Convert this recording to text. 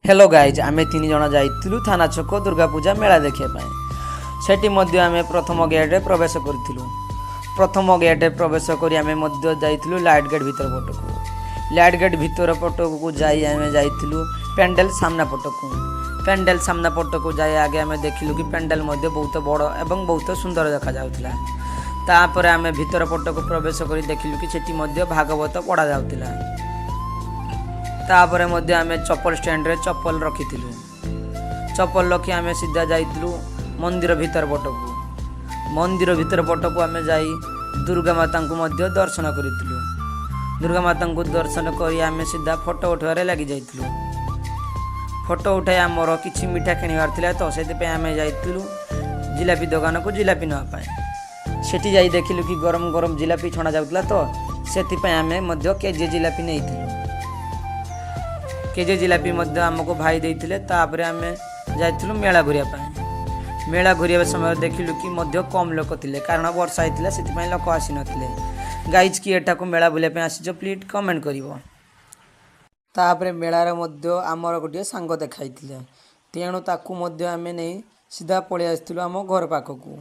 Hello guys आमे तीन जन जाइथिलु थाना छक दुर्गा पूजा मेला देखिया पाए। सेठी मध्य आमे प्रथम गेट प्रवेश करथिलु। प्रथम गेट प्रवेश करी आमे मध्य जाइथिलु लाइट गेट भीतर पटकु। लाइट गेट भीतर पटकु जाई आमे जाइथिलु पेंडल सामना पटकु। पेंडल सामना पटकु जाई आगे आमे देखिलु कि पेंडल मध्य बहुत बड़ एवं बहुत सुंदर देखा जाउथिला। तापर आमे भीतर पटकु प्रवेश करी देखिलु कि सेठी मध्य भागवत पढ़ा जाउथिला। तापर मध्य आमे चप्पल स्टैंड रे चप्पल रखिथिलु। चप्पल रखी आमे सीधा जाइथिलु मंदिर भीतर पटकु। मंदिर भीतर पटकु आमे जाई दुर्गा माता को मध्य दर्शन करिथिलु। दुर्गा माता को दर्शन करी आमे सीधा फोटो उठारे लागि जाइथिलु। फोटो उठाई आमर किछि मिठा किनिबार थिला तो सेति पे आमे जाइथिलु जिलापी दुकान को जिलापी नवा पाए। सेठी जाई देखिलु कि गरम गरम जिलापी छणा जाउतला तो सेति पे आमे मध्य केजे जिलापी नेइथिलु। केजे जिलापी मध्य आमको भाई देइथिले। तापरे आमे जाइथिलु मेला घुरिया पाए। मेला घुरिया समय देखिलु कि मध्य कम लोक थिले कारण वर्षा हितला सेति पय लोक आसी नथिले। गाइज की एटा को मेला बुले पे आसी प्लीज कमेंट करिवो। तापरे मेला रे मध्य आमर गोटे सांग देखाइथिले तेणु ताकू मध्य आमे नै सीधा पळे आस्थिलु आम घर पाखकू।